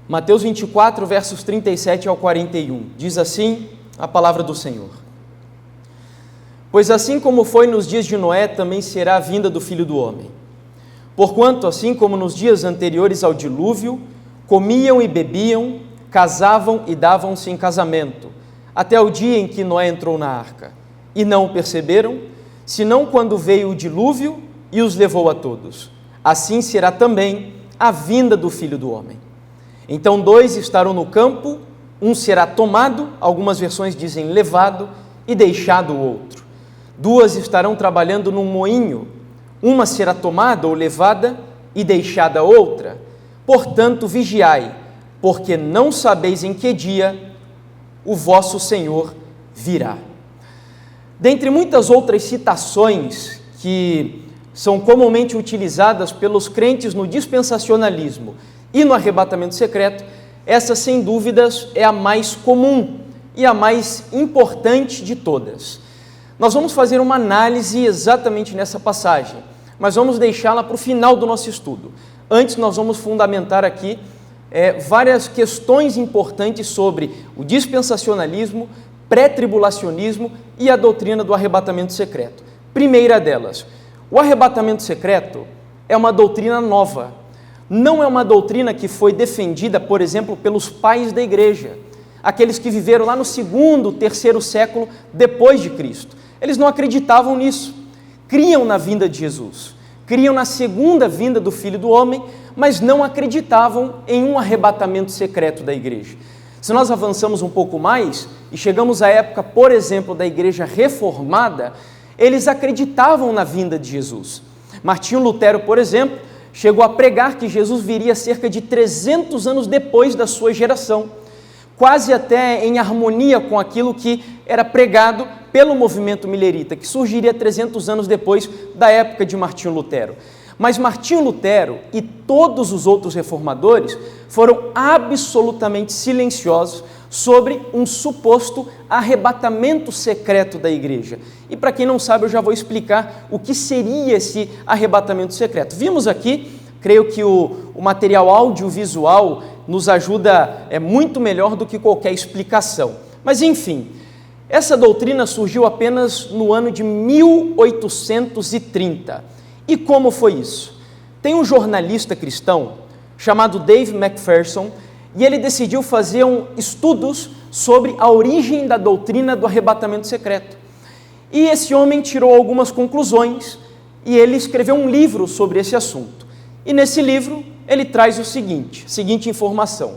Mateus 24, versos 37 ao 41, diz assim a palavra do Senhor. Pois assim como foi nos dias de Noé, também será a vinda do Filho do Homem. Porquanto, assim como nos dias anteriores ao dilúvio, comiam e bebiam, casavam e davam-se em casamento, até o dia em que Noé entrou na arca. E não o perceberam, senão quando veio o dilúvio e os levou a todos. Assim será também a vinda do Filho do Homem. Então 2 estarão no campo, um será tomado, algumas versões dizem levado, e deixado o outro. 2 estarão trabalhando num moinho, uma será tomada ou levada e deixada outra. Portanto, vigiai, porque não sabeis em que dia o vosso Senhor virá. Dentre muitas outras citações que são comumente utilizadas pelos crentes no dispensacionalismo e no arrebatamento secreto, essa, sem dúvidas, é a mais comum e a mais importante de todas. Nós vamos fazer uma análise exatamente nessa passagem, mas vamos deixá-la para o final do nosso estudo. Antes, nós vamos fundamentar aqui várias questões importantes sobre o dispensacionalismo, pré-tribulacionismo e a doutrina do arrebatamento secreto. Primeira delas, o arrebatamento secreto é uma doutrina nova. Não é uma doutrina que foi defendida, por exemplo, pelos pais da igreja, aqueles que viveram lá no 2º, 3º século depois de Cristo. Eles não acreditavam nisso, criam na vinda de Jesus, criam na segunda vinda do Filho do Homem, mas não acreditavam em um arrebatamento secreto da igreja. Se nós avançamos um pouco mais e chegamos à época, por exemplo, da igreja reformada, eles acreditavam na vinda de Jesus. Martinho Lutero, por exemplo, chegou a pregar que Jesus viria cerca de 300 anos depois da sua geração, quase até em harmonia com aquilo que era pregado pelo movimento milerita, que surgiria 300 anos depois da época de Martinho Lutero. Mas Martinho Lutero e todos os outros reformadores foram absolutamente silenciosos sobre um suposto arrebatamento secreto da igreja. E para quem não sabe, eu já vou explicar o que seria esse arrebatamento secreto. Vimos aqui, creio que o material audiovisual nos ajuda muito melhor do que qualquer explicação. Mas enfim, essa doutrina surgiu apenas no ano de 1830. E como foi isso? Tem um jornalista cristão chamado Dave McPherson e ele decidiu fazer estudos sobre a origem da doutrina do arrebatamento secreto. E esse homem tirou algumas conclusões e ele escreveu um livro sobre esse assunto. E nesse livro ele traz seguinte informação.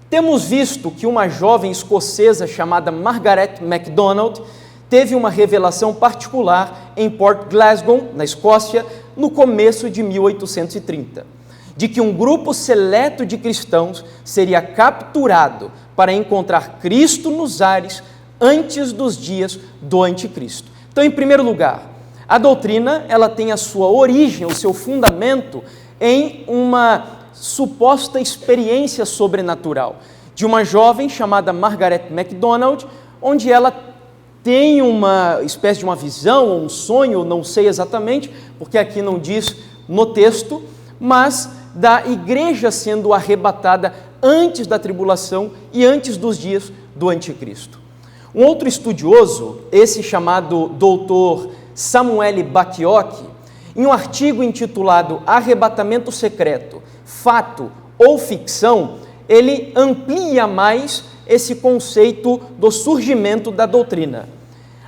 Temos visto que uma jovem escocesa chamada Margaret MacDonald teve uma revelação particular em Port Glasgow, na Escócia, no começo de 1830, de que um grupo seleto de cristãos seria capturado para encontrar Cristo nos ares antes dos dias do anticristo. Então, em primeiro lugar, a doutrina ela tem a sua origem, o seu fundamento em uma suposta experiência sobrenatural de uma jovem chamada Margaret MacDonald, onde ela tem uma espécie de uma visão ou um sonho, não sei exatamente, porque aqui não diz no texto, mas da igreja sendo arrebatada antes da tribulação e antes dos dias do anticristo. Um outro estudioso, esse chamado Dr. Samuel Bacchiocchi, em um artigo intitulado Arrebatamento Secreto, Fato ou Ficção, ele amplia mais esse conceito do surgimento da doutrina.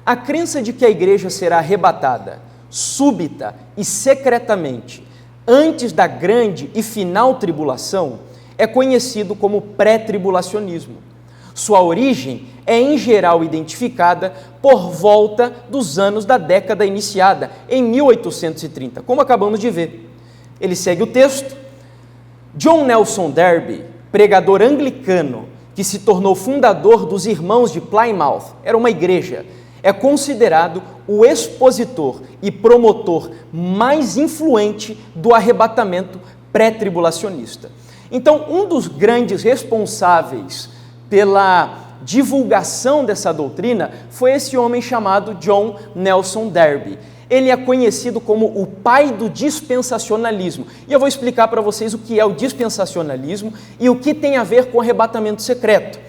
A crença de que a igreja será arrebatada, súbita e secretamente, antes da grande e final tribulação, é conhecido como pré-tribulacionismo. Sua origem é, em geral, identificada por volta dos anos da década iniciada, em 1830, como acabamos de ver. Ele segue o texto. John Nelson Darby, pregador anglicano, que se tornou fundador dos Irmãos de Plymouth, era uma igreja, é considerado o expositor e promotor mais influente do arrebatamento pré-tribulacionista. Então, um dos grandes responsáveis pela divulgação dessa doutrina foi esse homem chamado John Nelson Darby. Ele é conhecido como o pai do dispensacionalismo. E eu vou explicar para vocês o que é o dispensacionalismo e o que tem a ver com o arrebatamento secreto.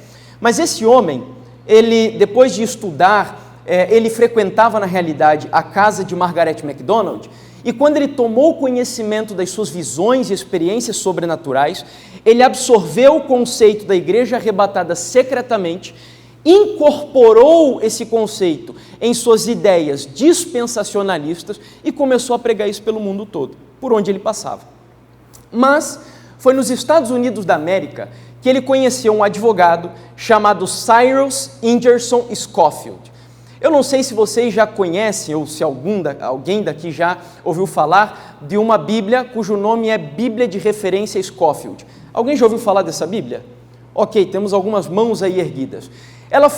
Mas esse homem, ele, depois de estudar, ele frequentava na realidade a casa de Margaret MacDonald, e quando ele tomou conhecimento das suas visões e experiências sobrenaturais, ele absorveu o conceito da igreja arrebatada secretamente, incorporou esse conceito em suas ideias dispensacionalistas e começou a pregar isso pelo mundo todo, por onde ele passava. Mas foi nos Estados Unidos da América que ele conheceu um advogado chamado Cyrus Ingerson Scofield. Eu não sei se vocês já conhecem ou se alguém daqui já ouviu falar de uma Bíblia cujo nome é Bíblia de Referência Scofield. Alguém já ouviu falar dessa Bíblia? Ok, temos algumas mãos aí erguidas. Ela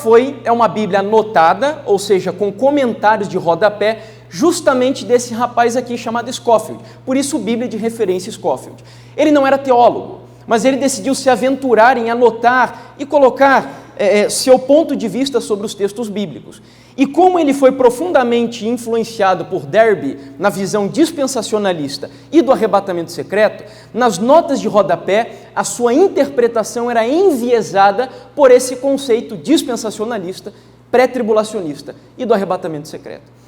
é uma Bíblia anotada, ou seja, com comentários de rodapé, justamente desse rapaz aqui chamado Scofield. Por isso, Bíblia de Referência Scofield. Ele não era teólogo, mas ele decidiu se aventurar em anotar e colocar seu ponto de vista sobre os textos bíblicos. E como ele foi profundamente influenciado por Darby na visão dispensacionalista e do arrebatamento secreto, nas notas de rodapé, a sua interpretação era enviesada por esse conceito dispensacionalista, pré-tribulacionista e do arrebatamento secreto.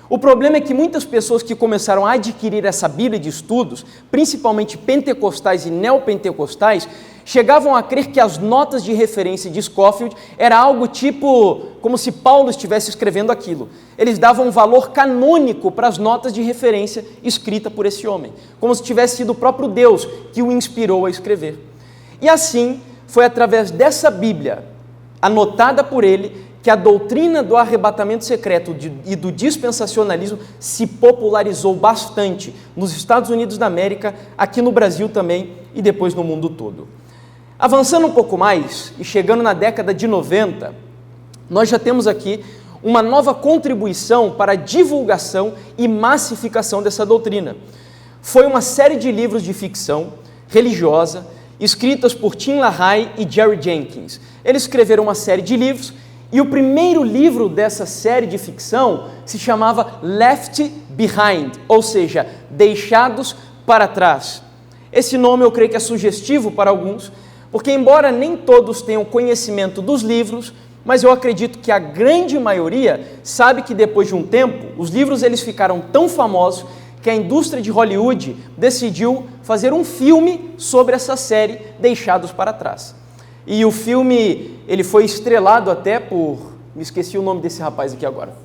O problema é que muitas pessoas que começaram a adquirir essa Bíblia de estudos, principalmente pentecostais e neopentecostais, chegavam a crer que as notas de referência de Scofield era algo tipo, como se Paulo estivesse escrevendo aquilo. Eles davam um valor canônico para as notas de referência escritas por esse homem, como se tivesse sido o próprio Deus que o inspirou a escrever. E assim, foi através dessa Bíblia, anotada por ele, que a doutrina do arrebatamento secreto e do dispensacionalismo se popularizou bastante nos Estados Unidos da América, aqui no Brasil também e depois no mundo todo. Avançando um pouco mais e chegando na década de 90, nós já temos aqui uma nova contribuição para a divulgação e massificação dessa doutrina. Foi uma série de livros de ficção religiosa escritas por Tim LaHaye e Jerry Jenkins. Eles escreveram uma série de livros e o primeiro livro dessa série de ficção se chamava Left Behind, ou seja, Deixados para Trás. Esse nome eu creio que é sugestivo para alguns, porque embora nem todos tenham conhecimento dos livros, mas eu acredito que a grande maioria sabe que depois de um tempo, os livros eles ficaram tão famosos que a indústria de Hollywood decidiu fazer um filme sobre essa série Deixados para Trás. E o filme, ele foi estrelado até por... Me esqueci o nome desse rapaz aqui agora.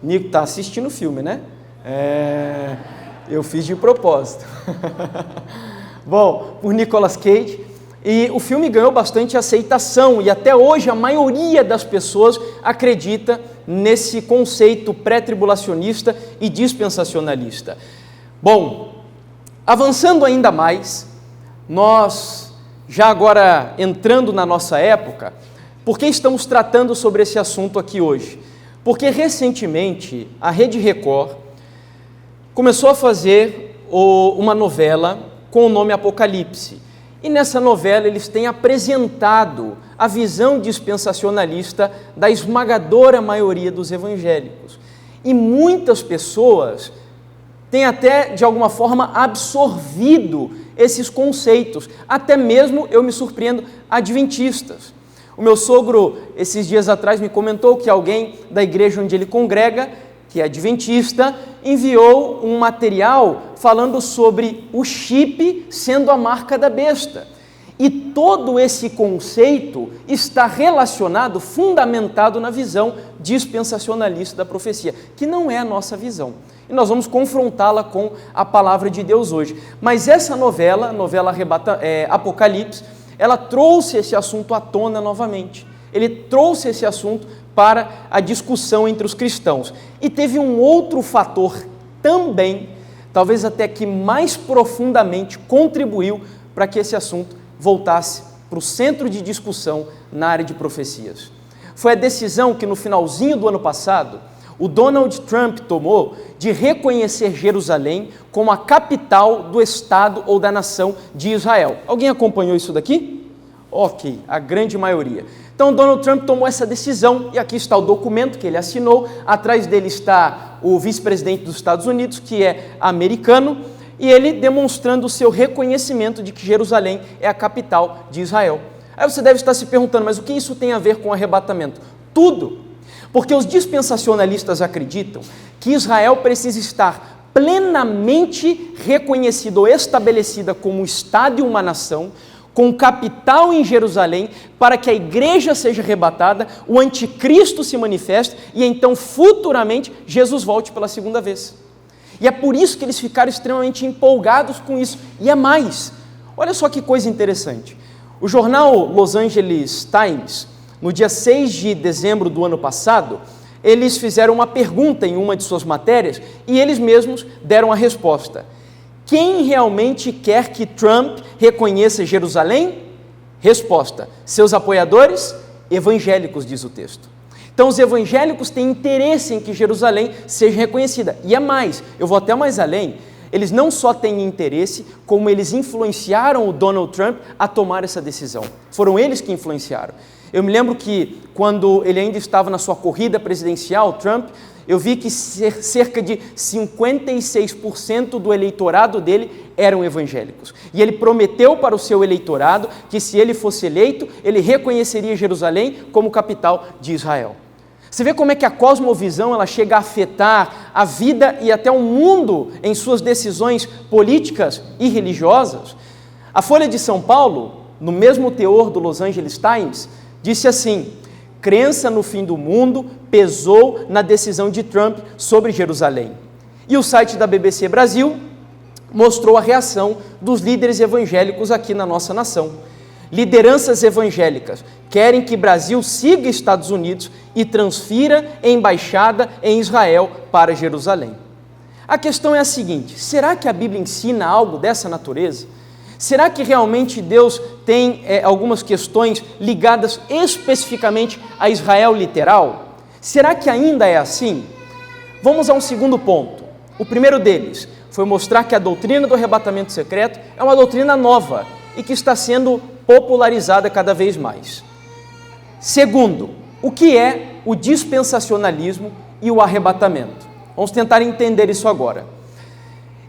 Nico está assistindo o filme, né? Eu fiz de propósito. Bom, por Nicolas Cage. E o filme ganhou bastante aceitação e até hoje a maioria das pessoas acredita nesse conceito pré-tribulacionista e dispensacionalista. Bom, avançando ainda mais, nós... Já agora, entrando na nossa época, por que estamos tratando sobre esse assunto aqui hoje? Porque recentemente a Rede Record começou a fazer uma novela com o nome Apocalipse. E nessa novela eles têm apresentado a visão dispensacionalista da esmagadora maioria dos evangélicos. E muitas pessoas têm até, de alguma forma, absorvido esses conceitos. Até mesmo, eu me surpreendo, adventistas. O meu sogro, esses dias atrás, me comentou que alguém da igreja onde ele congrega, que é adventista, enviou um material falando sobre o chip sendo a marca da besta. E todo esse conceito está relacionado, fundamentado na visão dispensacionalista da profecia, que não é a nossa visão. E nós vamos confrontá-la com a palavra de Deus hoje. Mas essa novela Apocalipse, ela trouxe esse assunto à tona novamente. Ele trouxe esse assunto para a discussão entre os cristãos. E teve um outro fator também, talvez até que mais profundamente contribuiu para que esse assunto voltasse para o centro de discussão na área de profecias. Foi a decisão que no finalzinho do ano passado, o Donald Trump tomou de reconhecer Jerusalém como a capital do Estado ou da nação de Israel. Alguém acompanhou isso daqui? Ok, a grande maioria. Então Donald Trump tomou essa decisão, e aqui está o documento que ele assinou, atrás dele está o vice-presidente dos Estados Unidos, que é americano, e ele demonstrando o seu reconhecimento de que Jerusalém é a capital de Israel. Aí você deve estar se perguntando, mas o que isso tem a ver com o arrebatamento? Tudo, porque os dispensacionalistas acreditam que Israel precisa estar plenamente reconhecida ou estabelecida como Estado e uma nação, com capital em Jerusalém, para que a igreja seja arrebatada, o anticristo se manifeste e então futuramente Jesus volte pela segunda vez. E é por isso que eles ficaram extremamente empolgados com isso. E é mais, olha só que coisa interessante. O jornal Los Angeles Times, no dia 6 de dezembro do ano passado, eles fizeram uma pergunta em uma de suas matérias e eles mesmos deram a resposta. Quem realmente quer que Trump reconheça Jerusalém? Resposta: seus apoiadores evangélicos, diz o texto. Então os evangélicos têm interesse em que Jerusalém seja reconhecida. E é mais, eu vou até mais além, eles não só têm interesse, como eles influenciaram o Donald Trump a tomar essa decisão. Foram eles que influenciaram. Eu me lembro que quando ele ainda estava na sua corrida presidencial, Trump, eu vi que cerca de 56% do eleitorado dele eram evangélicos. E ele prometeu para o seu eleitorado que se ele fosse eleito, ele reconheceria Jerusalém como capital de Israel. Você vê como é que a cosmovisão ela chega a afetar a vida e até o mundo em suas decisões políticas e religiosas? A Folha de São Paulo, no mesmo teor do Los Angeles Times, disse assim: crença no fim do mundo pesou na decisão de Trump sobre Jerusalém. E o site da BBC Brasil mostrou a reação dos líderes evangélicos aqui na nossa nação. Lideranças evangélicas querem que Brasil siga Estados Unidos e transfira a embaixada em Israel para Jerusalém. A questão é a seguinte: será que a Bíblia ensina algo dessa natureza? Será que realmente Deus tem algumas questões ligadas especificamente a Israel literal? Será que ainda é assim? Vamos a um segundo ponto. O primeiro deles foi mostrar que a doutrina do arrebatamento secreto é uma doutrina nova e que está sendo popularizada cada vez mais. Segundo, o que é o dispensacionalismo e o arrebatamento? Vamos tentar entender isso agora.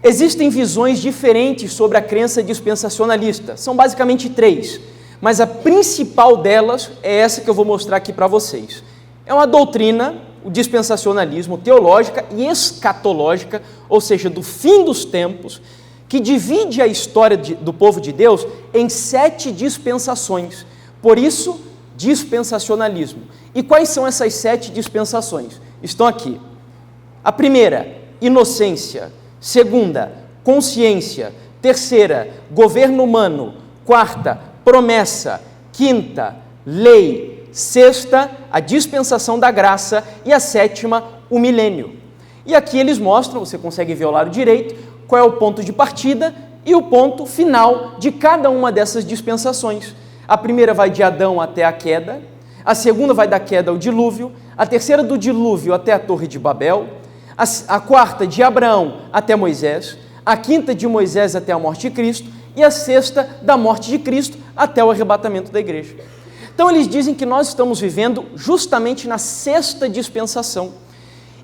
Existem visões diferentes sobre a crença dispensacionalista, são basicamente 3, mas a principal delas é essa que eu vou mostrar aqui para vocês. É uma doutrina, o dispensacionalismo, teológica e escatológica, ou seja, do fim dos tempos, que divide a história do povo de Deus em 7 dispensações, por isso, dispensacionalismo. E quais são essas 7 dispensações? Estão aqui. A primeira, inocência. Segunda, consciência. Terceira, governo humano. Quarta, promessa. Quinta, lei. Sexta, a dispensação da graça. E a sétima, o milênio. E aqui eles mostram, você consegue ver ao lado direito, qual é o ponto de partida e o ponto final de cada uma dessas dispensações. A primeira vai de Adão até a queda, a segunda vai da queda ao dilúvio, a terceira do dilúvio até a Torre de Babel, a quarta de Abraão até Moisés, a quinta de Moisés até a morte de Cristo e a sexta da morte de Cristo até o arrebatamento da igreja. Então eles dizem que nós estamos vivendo justamente na 6ª dispensação.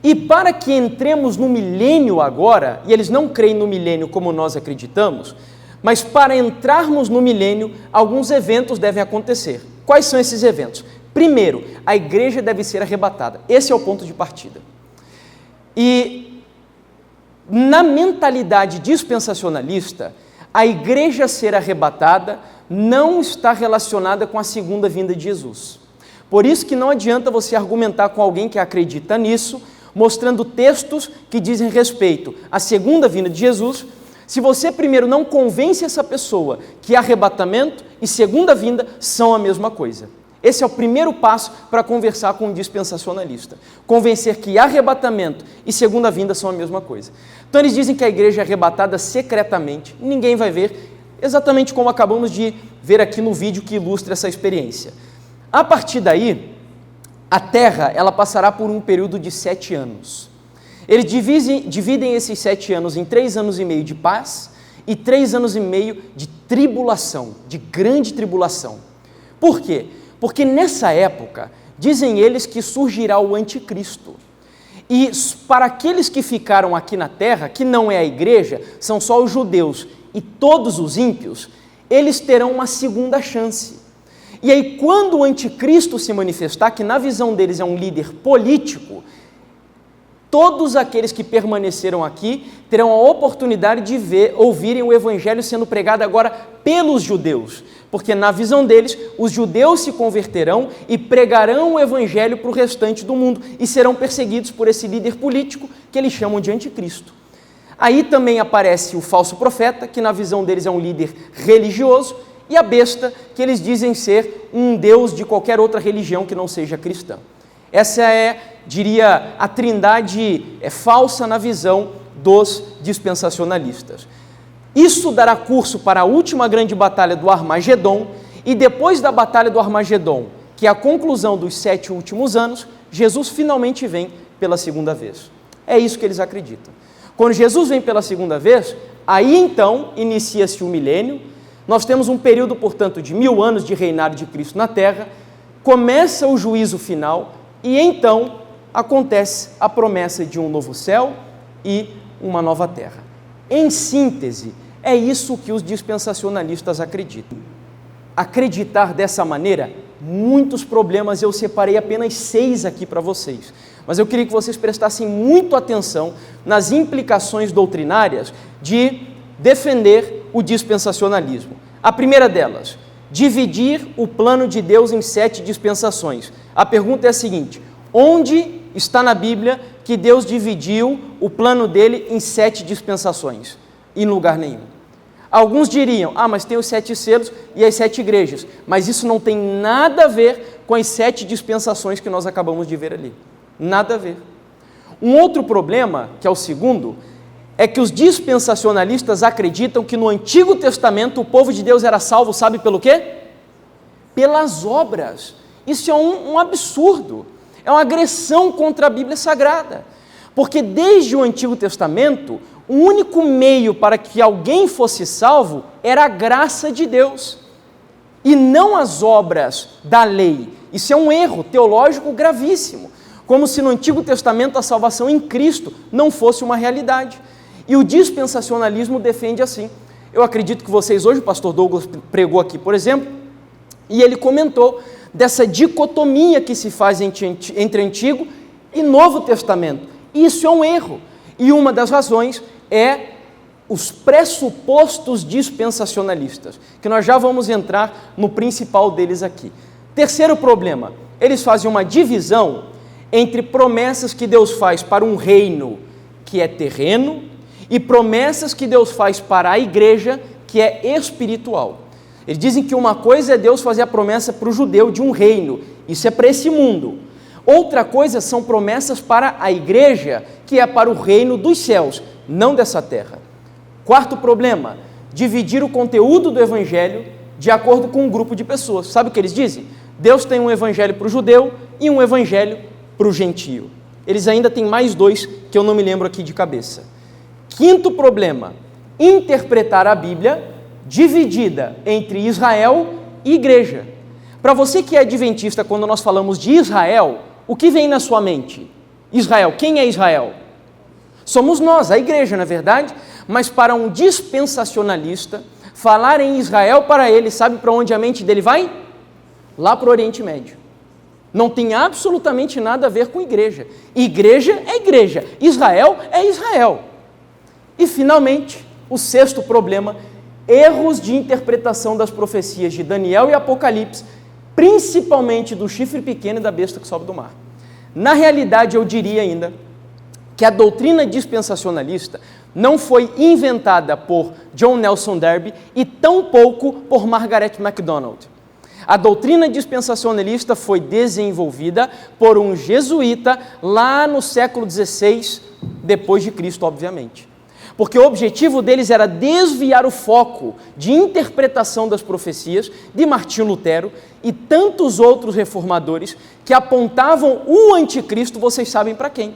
E para que entremos no milênio agora, e eles não creem no milênio como nós acreditamos, mas para entrarmos no milênio, alguns eventos devem acontecer. Quais são esses eventos? Primeiro, a igreja deve ser arrebatada. Esse é o ponto de partida. E na mentalidade dispensacionalista, a igreja ser arrebatada não está relacionada com a segunda vinda de Jesus. Por isso que não adianta você argumentar com alguém que acredita nisso, mostrando textos que dizem respeito à segunda vinda de Jesus, se você primeiro não convence essa pessoa que arrebatamento e segunda vinda são a mesma coisa. Esse é o primeiro passo para conversar com um dispensacionalista. Convencer que arrebatamento e segunda vinda são a mesma coisa. Então eles dizem que a igreja é arrebatada secretamente, ninguém vai ver, exatamente como acabamos de ver aqui no vídeo que ilustra essa experiência. A partir daí, a terra ela passará por um período de 7 anos. Eles dividem esses 7 anos em 3 anos e meio de paz e 3 anos e meio de tribulação, de grande tribulação. Por quê? Porque nessa época, dizem eles que surgirá o anticristo. E para aqueles que ficaram aqui na terra, que não é a igreja, são só os judeus e todos os ímpios, eles terão uma segunda chance. E aí, quando o anticristo se manifestar, que na visão deles é um líder político, todos aqueles que permaneceram aqui terão a oportunidade de ouvirem o evangelho sendo pregado agora pelos judeus, porque na visão deles, os judeus se converterão e pregarão o evangelho para o restante do mundo e serão perseguidos por esse líder político que eles chamam de anticristo. Aí também aparece o falso profeta, que na visão deles é um líder religioso, e a besta, que eles dizem ser um deus de qualquer outra religião que não seja cristã. Essa é, diria, a trindade falsa na visão dos dispensacionalistas. Isso dará curso para a última grande batalha do Armagedon, e depois da batalha do Armagedon, que é a conclusão dos 7 últimos anos, Jesus finalmente vem pela segunda vez. É isso que eles acreditam. Quando Jesus vem pela segunda vez, aí então inicia-se o milênio. Nós temos um período, portanto, de 1000 anos de reinado de Cristo na terra, começa o juízo final, e então acontece a promessa de um novo céu e uma nova terra. Em síntese, é isso que os dispensacionalistas acreditam. Acreditar dessa maneira, muitos problemas, eu separei apenas 6 aqui para vocês. Mas eu queria que vocês prestassem muito atenção nas implicações doutrinárias de defender o dispensacionalismo. A primeira delas, dividir o plano de Deus em 7 dispensações. A pergunta é a seguinte: onde está na Bíblia que Deus dividiu o plano dele em 7 dispensações? Em lugar nenhum. Alguns diriam, mas tem os 7 selos e as 7 igrejas, mas isso não tem nada a ver com as 7 dispensações que nós acabamos de ver ali. Nada a ver. Um outro problema, que é o segundo, é que os dispensacionalistas acreditam que no Antigo Testamento o povo de Deus era salvo, sabe pelo quê? Pelas obras. Isso é um absurdo, é uma agressão contra a Bíblia Sagrada, porque desde o Antigo Testamento, o único meio para que alguém fosse salvo era a graça de Deus, e não as obras da lei. Isso é um erro teológico gravíssimo, como se no Antigo Testamento a salvação em Cristo não fosse uma realidade. E o dispensacionalismo defende assim. Eu acredito que vocês hoje, o pastor Douglas pregou aqui, por exemplo, e ele comentou dessa dicotomia que se faz entre Antigo e Novo Testamento. Isso é um erro. E uma das razões é os pressupostos dispensacionalistas, que nós já vamos entrar no principal deles aqui. Terceiro problema, eles fazem uma divisão entre promessas que Deus faz para um reino que é terreno e promessas que Deus faz para a igreja que é espiritual. Eles dizem que uma coisa é Deus fazer a promessa para o judeu de um reino, isso é para esse mundo. Outra coisa são promessas para a igreja, que é para o reino dos céus, não dessa terra. Quarto problema, dividir o conteúdo do evangelho de acordo com um grupo de pessoas. Sabe o que eles dizem? Deus tem um evangelho para o judeu e um evangelho para o gentio. Eles ainda têm mais 2 que eu não me lembro aqui de cabeça. Quinto problema, interpretar a Bíblia dividida entre Israel e igreja. Para você que é adventista, quando nós falamos de Israel, o que vem na sua mente? Israel, quem é Israel? Somos nós, a igreja, na verdade, mas para um dispensacionalista, falar em Israel para ele, sabe para onde a mente dele vai? Lá para o Oriente Médio. Não tem absolutamente nada a ver com igreja. Igreja é igreja, Israel é Israel. E, finalmente, o sexto problema, erros de interpretação das profecias de Daniel e Apocalipse, principalmente do chifre pequeno e da besta que sobe do mar. Na realidade, eu diria ainda que a doutrina dispensacionalista não foi inventada por John Nelson Darby e tampouco por Margaret MacDonald. A doutrina dispensacionalista foi desenvolvida por um jesuíta lá no século XVI, depois de Cristo, obviamente. Porque o objetivo deles era desviar o foco de interpretação das profecias de Martinho Lutero e tantos outros reformadores que apontavam o anticristo, vocês sabem para quem?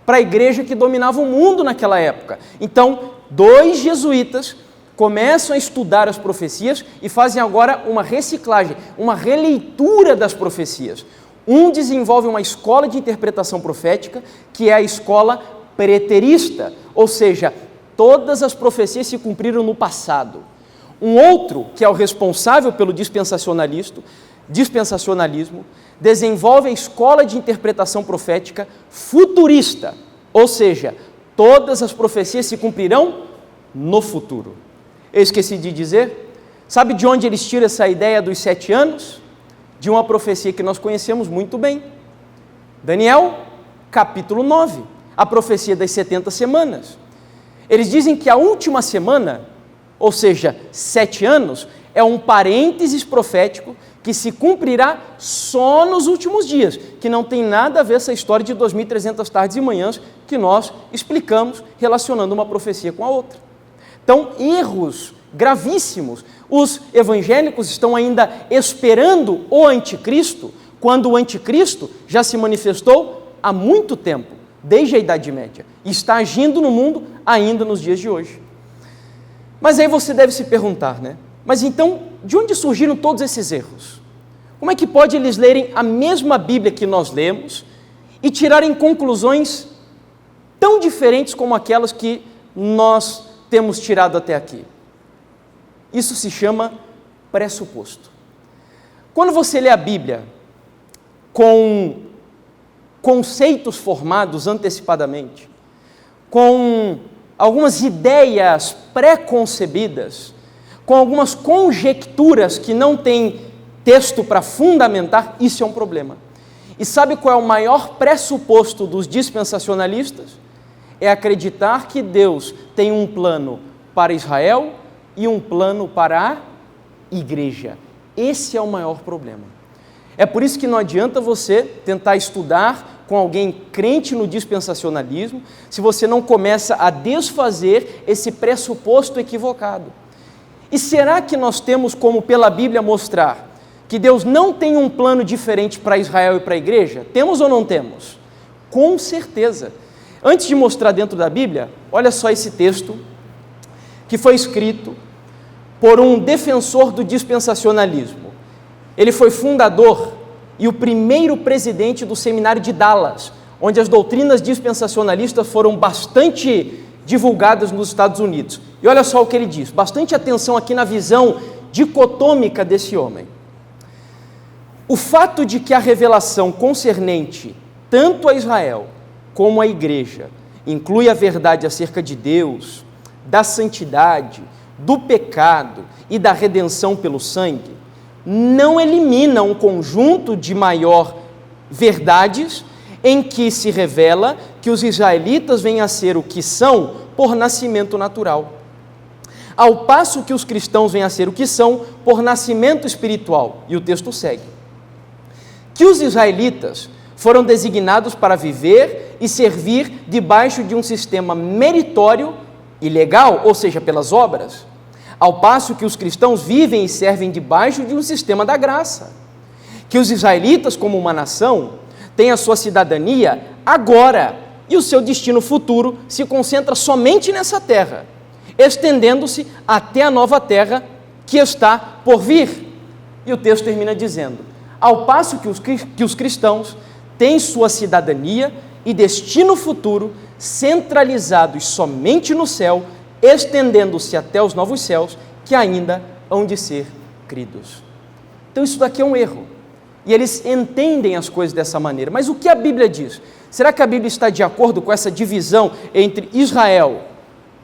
Para a igreja que dominava o mundo naquela época. Então, 2 jesuítas começam a estudar as profecias e fazem agora uma reciclagem, uma releitura das profecias. Um desenvolve uma escola de interpretação profética, que é a escola preterista, ou seja, todas as profecias se cumpriram no passado. Um outro, que é o responsável pelo dispensacionalismo, desenvolve a escola de interpretação profética futurista, ou seja, todas as profecias se cumprirão no futuro. Eu esqueci de dizer, sabe de onde eles tiram essa ideia dos 7 anos? De uma profecia que nós conhecemos muito bem. Daniel, capítulo 9, a profecia das 70 semanas. Eles dizem que a última semana, ou seja, 7 anos, é um parênteses profético que se cumprirá só nos últimos dias, que não tem nada a ver essa história de 2.300 tardes e manhãs que nós explicamos relacionando uma profecia com a outra. Então, erros gravíssimos. Os evangélicos estão ainda esperando o anticristo, quando o anticristo já se manifestou há muito tempo, desde a Idade Média, e está agindo no mundo ainda nos dias de hoje. Mas aí você deve se perguntar, né? Mas então, de onde surgiram todos esses erros? Como é que pode eles lerem a mesma Bíblia que nós lemos e tirarem conclusões tão diferentes como aquelas que nós temos tirado até aqui? Isso se chama pressuposto. Quando você lê a Bíblia com conceitos formados antecipadamente, com algumas ideias pré-concebidas, com algumas conjecturas que não têm texto para fundamentar, isso é um problema. E sabe qual é o maior pressuposto dos dispensacionalistas? É acreditar que Deus tem um plano para Israel e um plano para a igreja. Esse é o maior problema. É por isso que não adianta você tentar estudar com alguém crente no dispensacionalismo, se você não começa a desfazer esse pressuposto equivocado. E será que nós temos como pela Bíblia mostrar que Deus não tem um plano diferente para Israel e para a igreja? Temos ou não temos? Com certeza. Antes de mostrar dentro da Bíblia, olha só esse texto que foi escrito por um defensor do dispensacionalismo. Ele foi fundador e o primeiro presidente do seminário de Dallas, onde as doutrinas dispensacionalistas foram bastante divulgadas nos Estados Unidos. E olha só o que ele diz, bastante atenção aqui na visão dicotômica desse homem. O fato de que a revelação concernente tanto a Israel como a igreja inclui a verdade acerca de Deus, da santidade, do pecado e da redenção pelo sangue, não elimina um conjunto de maior verdades em que se revela que os israelitas vêm a ser o que são por nascimento natural, ao passo que os cristãos vêm a ser o que são por nascimento espiritual. E o texto segue. Que os israelitas foram designados para viver e servir debaixo de um sistema meritório e legal, ou seja, pelas obras, ao passo que os cristãos vivem e servem debaixo de um sistema da graça. Que os israelitas, como uma nação, têm a sua cidadania agora e o seu destino futuro se concentra somente nessa terra, estendendo-se até a nova terra que está por vir. E o texto termina dizendo: ao passo que os cristãos têm sua cidadania e destino futuro centralizados somente no céu, estendendo-se até os novos céus que ainda hão de ser cridos. Então isso daqui é um erro. E eles entendem as coisas dessa maneira. Mas o que a Bíblia diz? Será que a Bíblia está de acordo com essa divisão entre Israel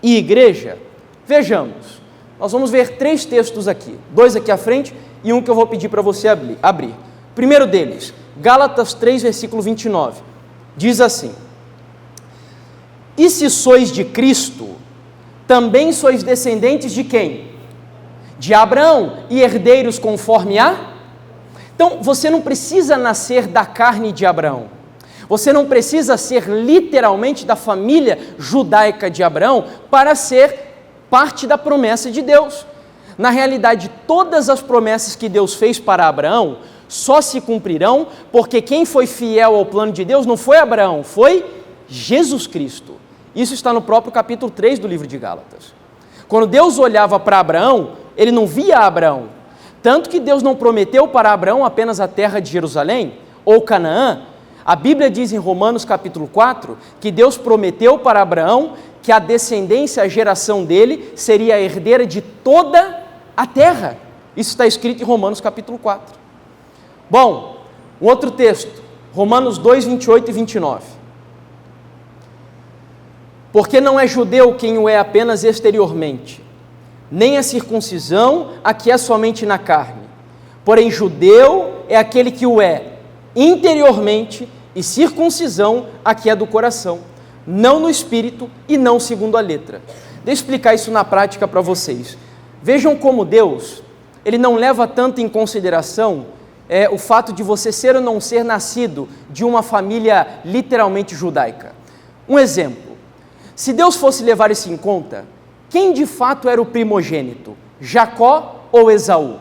e igreja? Vejamos. Nós vamos ver 3 textos aqui. 2 aqui à frente e um que eu vou pedir para você abrir. Primeiro deles, Gálatas 3, versículo 29. Diz assim: e se sois de Cristo, também sois descendentes de quem? De Abraão e herdeiros conforme a... Então, você não precisa nascer da carne de Abraão. Você não precisa ser literalmente da família judaica de Abraão para ser parte da promessa de Deus. Na realidade, todas as promessas que Deus fez para Abraão só se cumprirão porque quem foi fiel ao plano de Deus não foi Abraão, foi Jesus Cristo. Isso está no próprio capítulo 3 do livro de Gálatas. Quando Deus olhava para Abraão, ele não via Abraão. Tanto que Deus não prometeu para Abraão apenas a terra de Jerusalém ou Canaã. A Bíblia diz em Romanos capítulo 4 que Deus prometeu para Abraão que a descendência, a geração dele, seria a herdeira de toda a terra. Isso está escrito em Romanos capítulo 4. Bom, um outro texto, Romanos 2, 28 e 29. Porque não é judeu quem o é apenas exteriormente, nem a circuncisão a que é somente na carne. Porém, judeu é aquele que o é interiormente, e circuncisão a que é do coração, não no espírito e não segundo a letra. Deixa eu explicar isso na prática para vocês. Vejam como Deus, ele não leva tanto em consideração o fato de você ser ou não ser nascido de uma família literalmente judaica. Um exemplo, se Deus fosse levar isso em conta, quem de fato era o primogênito? Jacó ou Esaú?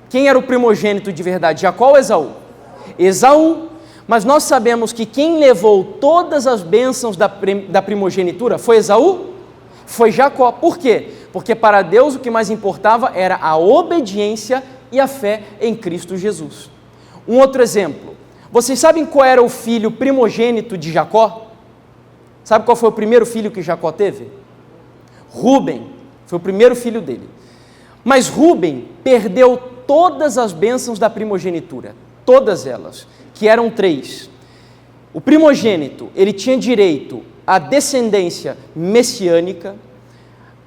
Quem era o primogênito de verdade, Jacó ou Esaú? Esaú. Mas nós sabemos que quem levou todas as bênçãos da primogenitura foi Esaú? Foi Jacó. Por quê? Porque para Deus o que mais importava era a obediência e a fé em Cristo Jesus. Um outro exemplo. Vocês sabem qual era o filho primogênito de Jacó? Sabe qual foi o primeiro filho que Jacó teve? Rúben. Foi o primeiro filho dele. Mas Rúben perdeu todas as bênçãos da primogenitura. Todas elas, que eram 3. O primogênito, ele tinha direito à descendência messiânica,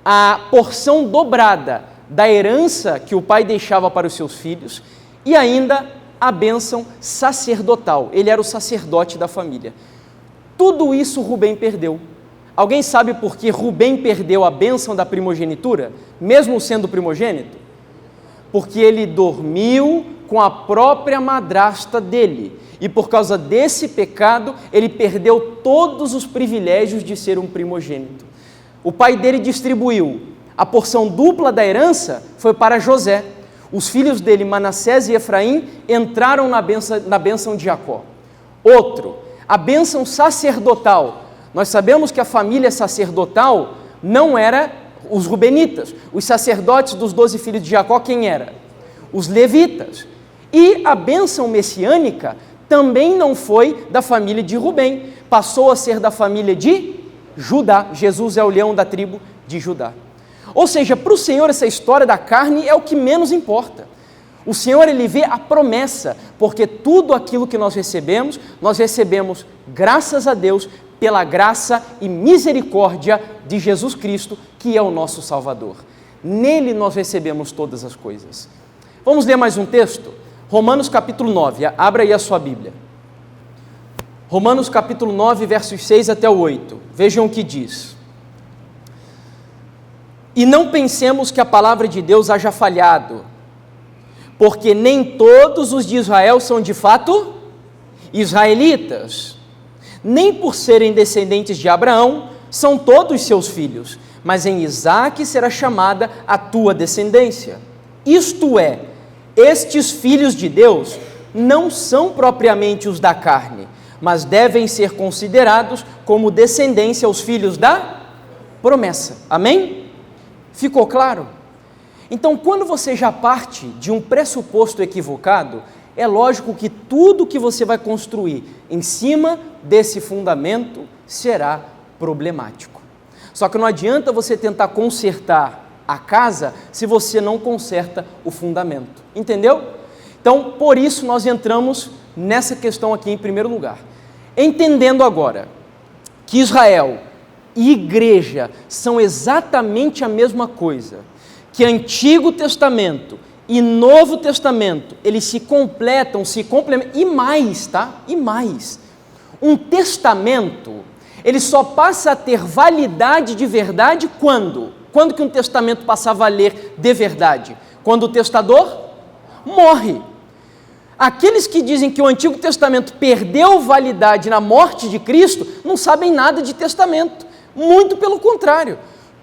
à porção dobrada da herança que o pai deixava para os seus filhos e ainda a bênção sacerdotal. Ele era o sacerdote da família. Tudo isso Rubem perdeu. Alguém sabe por que Rubem perdeu a bênção da primogenitura, mesmo sendo primogênito? Porque ele dormiu com a própria madrasta dele, e por causa desse pecado, ele perdeu todos os privilégios de ser um primogênito. O pai dele distribuiu a porção dupla da herança, foi para José. Os filhos dele, Manassés e Efraim, entraram na bênção de Jacó. Outro, a bênção sacerdotal. Nós sabemos que a família sacerdotal não era os rubenitas. Os sacerdotes dos 12 filhos de Jacó, quem era? Os levitas. E a bênção messiânica também não foi da família de Rubem, passou a ser da família de Judá. Jesus é o leão da tribo de Judá. Ou seja, para o Senhor essa história da carne é o que menos importa. O Senhor, ele vê a promessa, porque tudo aquilo que nós recebemos graças a Deus, pela graça e misericórdia de Jesus Cristo, que é o nosso Salvador. Nele nós recebemos todas as coisas. Vamos ler mais um texto? Romanos capítulo 9, abra aí a sua Bíblia. Romanos capítulo 9, versos 6 até o 8. Vejam o que diz. E não pensemos que a palavra de Deus haja falhado, porque nem todos os de Israel são de fato israelitas, nem por serem descendentes de Abraão, são todos seus filhos, mas em Isaque será chamada a tua descendência. Isto é, estes filhos de Deus não são propriamente os da carne, mas devem ser considerados como descendência os filhos da promessa. Amém? Ficou claro? Então, quando você já parte de um pressuposto equivocado, é lógico que tudo que você vai construir em cima desse fundamento será problemático. Só que não adianta você tentar consertar a casa se você não conserta o fundamento. Entendeu? Então, por isso nós entramos nessa questão aqui em primeiro lugar. Entendendo agora que Israel e igreja são exatamente a mesma coisa, que Antigo Testamento e Novo Testamento, eles se completam, se complementam, e mais, tá? E mais. Um testamento, ele só passa a ter validade de verdade quando? Quando que um testamento passa a valer de verdade? Quando o testador morre. Aqueles que dizem que o Antigo Testamento perdeu validade na morte de Cristo, não sabem nada de testamento. Muito pelo contrário.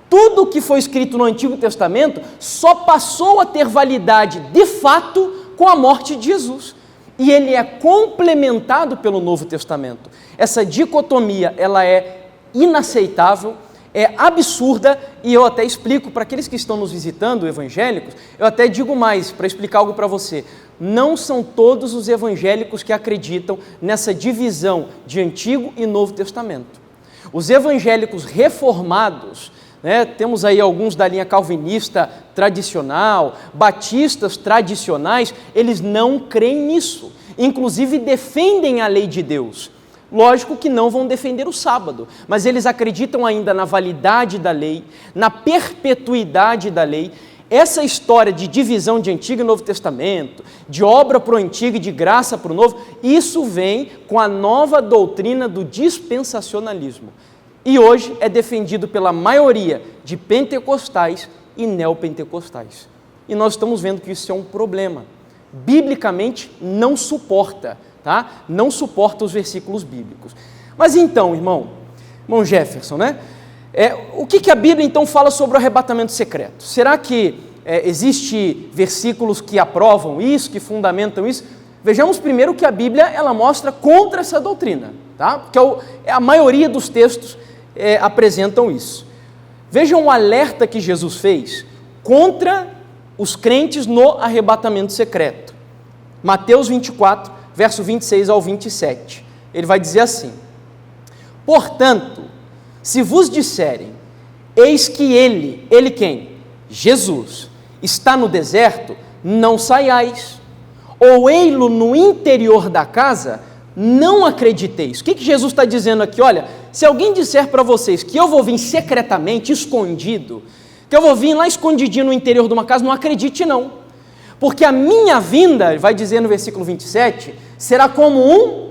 Tudo o que foi escrito no Antigo Testamento só passou a ter validade de fato com a morte de Jesus. E ele é complementado pelo Novo Testamento. Essa dicotomia, ela é inaceitável, é absurda, e eu até explico para aqueles que estão nos visitando, evangélicos, eu até digo mais, para explicar algo para você. Não são todos os evangélicos que acreditam nessa divisão de Antigo e Novo Testamento. Os evangélicos reformados, temos aí alguns da linha calvinista tradicional, batistas tradicionais, eles não creem nisso, inclusive defendem a lei de Deus. Lógico que não vão defender o sábado, mas eles acreditam ainda na validade da lei, na perpetuidade da lei. Essa história de divisão de Antigo e Novo Testamento, de obra para o Antigo e de graça para o Novo, isso vem com a nova doutrina do dispensacionalismo. E hoje é defendido pela maioria de pentecostais e neopentecostais. E nós estamos vendo que isso é um problema. Biblicamente não suporta, tá? Não suporta os versículos bíblicos. Mas então, irmão Jefferson, o que a Bíblia então fala sobre o arrebatamento secreto? Será que existe versículos que aprovam isso, que fundamentam isso? Vejamos primeiro que a Bíblia ela mostra contra essa doutrina, tá? Porque a maioria dos textos apresentam isso. Vejam o alerta que Jesus fez contra os crentes no arrebatamento secreto. Mateus 24, verso 26 ao 27. Ele vai dizer assim: portanto, se vos disserem, eis que ele quem? Jesus, está no deserto, não saiais. Ou ei-lo no interior da casa, não acrediteis. O que Jesus está dizendo aqui? Olha, se alguém disser para vocês que eu vou vir secretamente, escondido, que eu vou vir lá escondidinho no interior de uma casa, não acredite não. Porque a minha vinda, vai dizer no versículo 27, será como um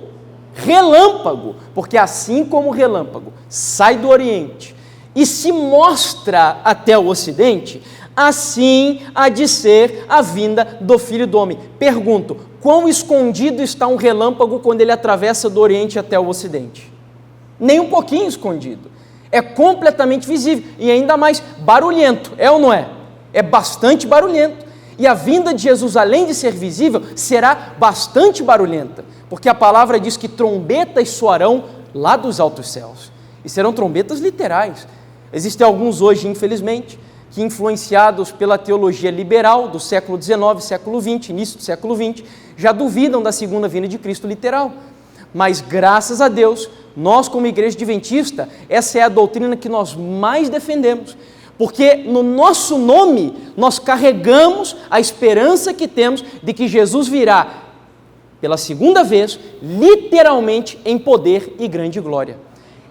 relâmpago, porque assim como o relâmpago sai do Oriente e se mostra até o Ocidente, assim há de ser a vinda do Filho do Homem. Pergunto, quão escondido está um relâmpago quando ele atravessa do Oriente até o Ocidente? Nem um pouquinho escondido. É completamente visível e ainda mais barulhento, é ou não é? É bastante barulhento. E a vinda de Jesus, além de ser visível, será bastante barulhenta, porque a palavra diz que trombetas soarão lá dos altos céus, e serão trombetas literais. Existem alguns hoje, infelizmente, que influenciados pela teologia liberal do século XIX, século XX, início do século XX, já duvidam da segunda vinda de Cristo literal. Mas graças a Deus, nós como igreja adventista, essa é a doutrina que nós mais defendemos, porque no nosso nome nós carregamos a esperança que temos de que Jesus virá pela segunda vez, literalmente em poder e grande glória.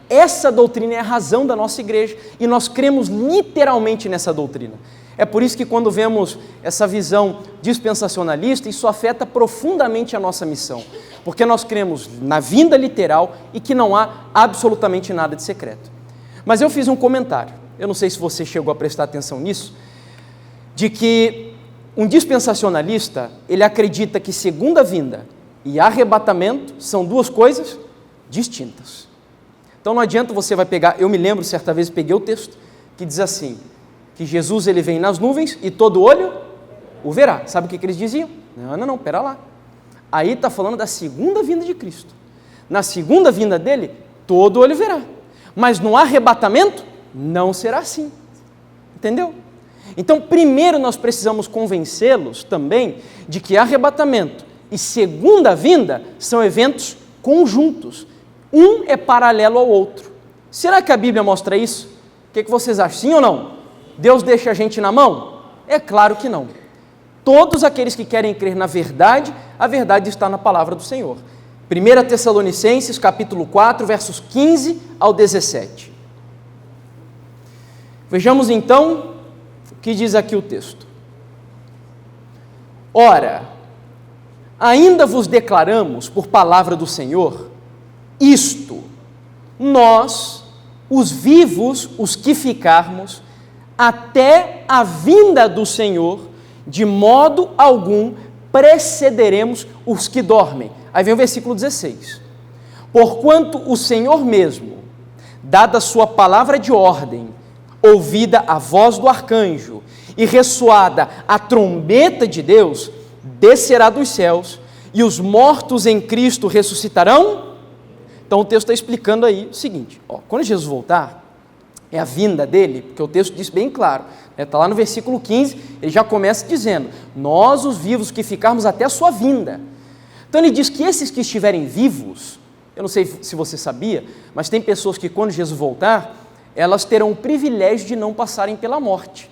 Essa doutrina é a razão da nossa igreja e nós cremos literalmente nessa doutrina. É por isso que quando vemos essa visão dispensacionalista, isso afeta profundamente a nossa missão, porque nós cremos na vinda literal e que não há absolutamente nada de secreto. Mas eu fiz um comentário, eu não sei se você chegou a prestar atenção nisso, de que um dispensacionalista, ele acredita que segunda vinda e arrebatamento são duas coisas distintas. Então não adianta você vai pegar, eu me lembro certa vez, peguei o texto, que diz assim, que Jesus ele vem nas nuvens e todo olho o verá. Sabe o que eles diziam? Não, pera lá. Aí está falando da segunda vinda de Cristo. Na segunda vinda dele, todo olho verá. Mas no arrebatamento, não será assim. Entendeu? Então, primeiro nós precisamos convencê-los também de que arrebatamento e segunda vinda são eventos conjuntos. Um é paralelo ao outro. Será que a Bíblia mostra isso? O que vocês acham? Sim ou não? Deus deixa a gente na mão? É claro que não. Todos aqueles que querem crer na verdade, a verdade está na palavra do Senhor. 1 Tessalonicenses, capítulo 4, versos 15 ao 17. Vejamos então o que diz aqui o texto. Ora, ainda vos declaramos por palavra do Senhor, isto, nós, os vivos, os que ficarmos, até a vinda do Senhor, de modo algum precederemos os que dormem. Aí vem o versículo 16. Porquanto o Senhor mesmo, dada a sua palavra de ordem, ouvida a voz do arcanjo e ressoada a trombeta de Deus, descerá dos céus e os mortos em Cristo ressuscitarão. Então o texto está explicando aí o seguinte, quando Jesus voltar, é a vinda dele, porque o texto diz bem claro, está lá no versículo 15, ele já começa dizendo, nós os vivos que ficarmos até a sua vinda. Então ele diz que esses que estiverem vivos, eu não sei se você sabia, mas tem pessoas que quando Jesus voltar, elas terão o privilégio de não passarem pela morte.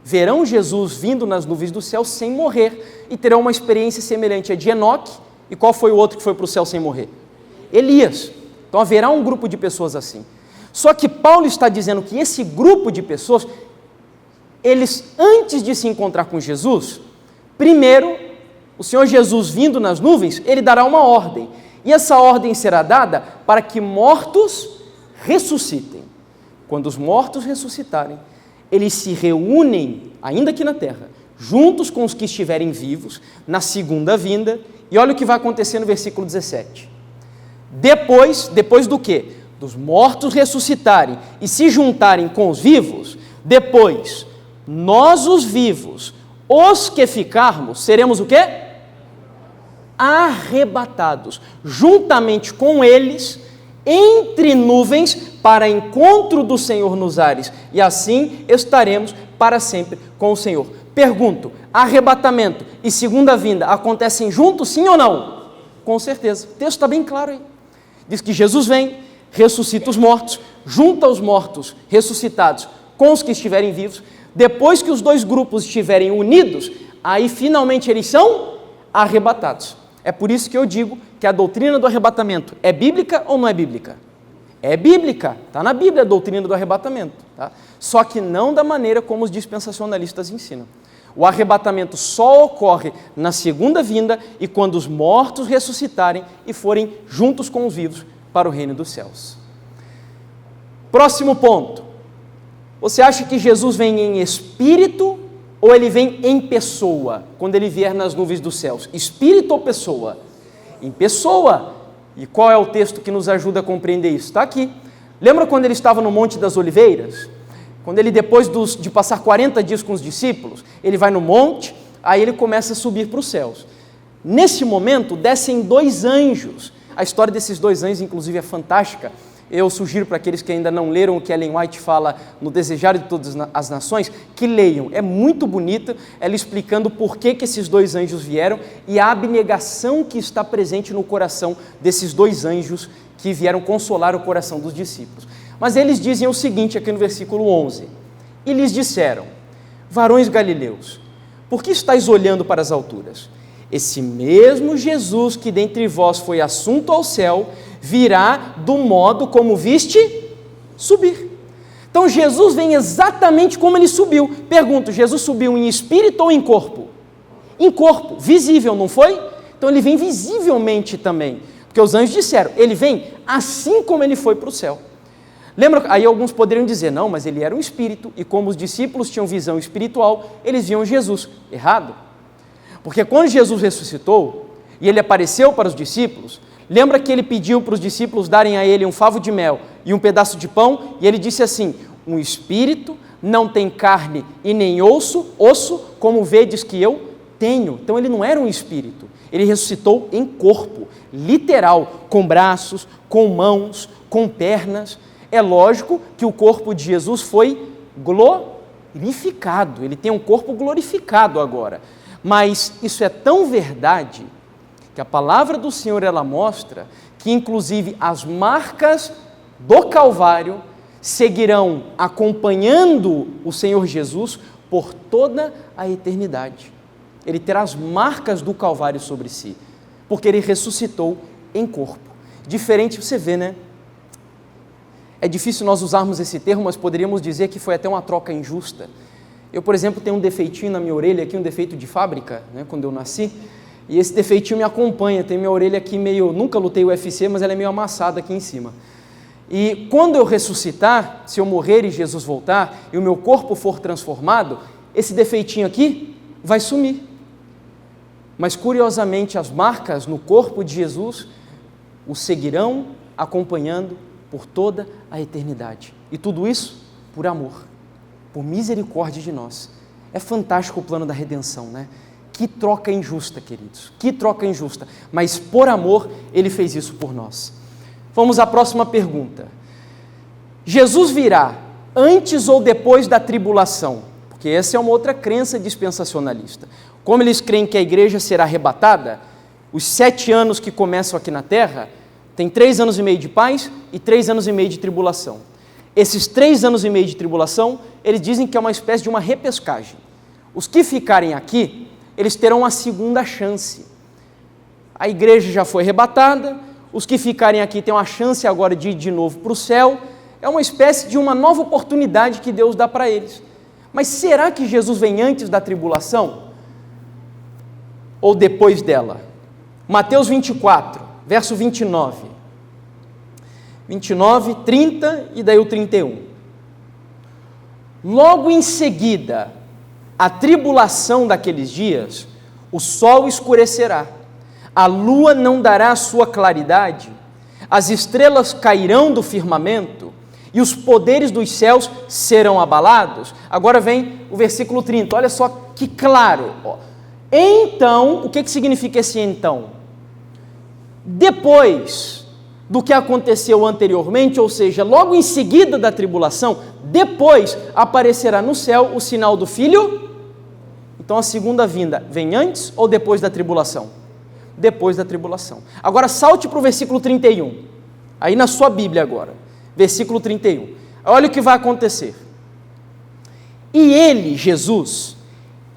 Verão Jesus vindo nas nuvens do céu sem morrer e terão uma experiência semelhante à de Enoque. E qual foi o outro que foi para o céu sem morrer? Elias. Então haverá um grupo de pessoas assim. Só que Paulo está dizendo que esse grupo de pessoas, eles antes de se encontrar com Jesus, primeiro, o Senhor Jesus vindo nas nuvens, ele dará uma ordem. E essa ordem será dada para que mortos ressuscitem. Quando os mortos ressuscitarem, eles se reúnem, ainda aqui na terra, juntos com os que estiverem vivos, na segunda vinda, e olha o que vai acontecer no versículo 17. Depois do quê? Dos mortos ressuscitarem e se juntarem com os vivos, depois, nós os vivos, os que ficarmos, seremos o quê? Arrebatados, juntamente com eles, entre nuvens, para encontro do Senhor nos ares, e assim estaremos para sempre com o Senhor. Pergunto, arrebatamento e segunda vinda acontecem juntos, sim ou não? Com certeza, o texto está bem claro aí. Diz que Jesus vem, ressuscita os mortos, junta os mortos ressuscitados com os que estiverem vivos, depois que os dois grupos estiverem unidos, aí finalmente eles são arrebatados. É por isso que eu digo que a doutrina do arrebatamento é bíblica ou não é bíblica? É bíblica, está na Bíblia a doutrina do arrebatamento, tá? Só que não da maneira como os dispensacionalistas ensinam. O arrebatamento só ocorre na segunda vinda e quando os mortos ressuscitarem e forem juntos com os vivos para o reino dos céus. Próximo ponto. Você acha que Jesus vem em espírito ou ele vem em pessoa, quando ele vier nas nuvens dos céus? Espírito ou pessoa? Em pessoa. E qual é o texto que nos ajuda a compreender isso? Está aqui. Lembra quando ele estava no Monte das Oliveiras? Quando ele, depois de passar 40 dias com os discípulos, ele vai no monte, aí ele começa a subir para os céus. Nesse momento, descem dois anjos. A história desses dois anjos, inclusive, é fantástica. Eu sugiro para aqueles que ainda não leram o que Ellen White fala no Desejar de Todas as Nações, que leiam. É muito bonita ela explicando por que esses dois anjos vieram e a abnegação que está presente no coração desses dois anjos que vieram consolar o coração dos discípulos. Mas eles dizem o seguinte aqui no versículo 11. E lhes disseram, varões galileus, por que estáis olhando para as alturas? Esse mesmo Jesus que dentre vós foi assunto ao céu, virá do modo como viste subir. Então Jesus vem exatamente como ele subiu. Pergunto, Jesus subiu em espírito ou em corpo? Em corpo, visível, não foi? Então ele vem visivelmente também, porque os anjos disseram, ele vem assim como ele foi para o céu. Lembra, aí alguns poderiam dizer, não, mas ele era um espírito, e como os discípulos tinham visão espiritual, eles viam Jesus. Errado. Porque quando Jesus ressuscitou, e ele apareceu para os discípulos, lembra que ele pediu para os discípulos darem a ele um favo de mel e um pedaço de pão, e ele disse assim, um espírito não tem carne e nem osso, como vedes que eu tenho. Então ele não era um espírito, ele ressuscitou em corpo, literal, com braços, com mãos, com pernas. É lógico que o corpo de Jesus foi glorificado, ele tem um corpo glorificado agora. Mas isso é tão verdade que a palavra do Senhor ela mostra que inclusive as marcas do Calvário seguirão acompanhando o Senhor Jesus por toda a eternidade. Ele terá as marcas do Calvário sobre si, porque ele ressuscitou em corpo. Diferente, você vê, né? É difícil nós usarmos esse termo, mas poderíamos dizer que foi até uma troca injusta. Eu, por exemplo, tenho um defeitinho na minha orelha aqui, um defeito de fábrica, né, quando eu nasci, e esse defeitinho me acompanha, tem minha orelha aqui meio, nunca lutei UFC, mas ela é meio amassada aqui em cima. E quando eu ressuscitar, se eu morrer e Jesus voltar, e o meu corpo for transformado, esse defeitinho aqui vai sumir. Mas curiosamente as marcas no corpo de Jesus o seguirão acompanhando por toda a eternidade. E tudo isso por amor, por misericórdia de nós. É fantástico o plano da redenção, né? Que troca injusta, queridos, que troca injusta, mas por amor ele fez isso por nós. Vamos à próxima pergunta. Jesus virá antes ou depois da tribulação, porque essa é uma outra crença dispensacionalista. Como eles creem que a igreja será arrebatada, os 7 anos que começam aqui na terra, tem 3 anos e meio de paz e 3 anos e meio de tribulação. Esses 3 anos e meio de tribulação, eles dizem que é uma espécie de uma repescagem. Os que ficarem aqui, eles terão uma segunda chance. A igreja já foi arrebatada, os que ficarem aqui têm uma chance agora de ir de novo para o céu. É uma espécie de uma nova oportunidade que Deus dá para eles. Mas será que Jesus vem antes da tribulação? Ou depois dela? Mateus 24, verso 29. 29, 30 e daí o 31. Logo em seguida, a tribulação daqueles dias, o sol escurecerá, a lua não dará a sua claridade, as estrelas cairão do firmamento e os poderes dos céus serão abalados. Agora vem o versículo 30, olha só que claro. Então, o que significa esse então? Depois do que aconteceu anteriormente, ou seja, logo em seguida da tribulação, depois aparecerá no céu o sinal do Filho. Então a segunda vinda vem antes ou depois da tribulação? Depois da tribulação. Agora salte para o versículo 31, aí na sua Bíblia agora, versículo 31. Olha o que vai acontecer. E ele, Jesus,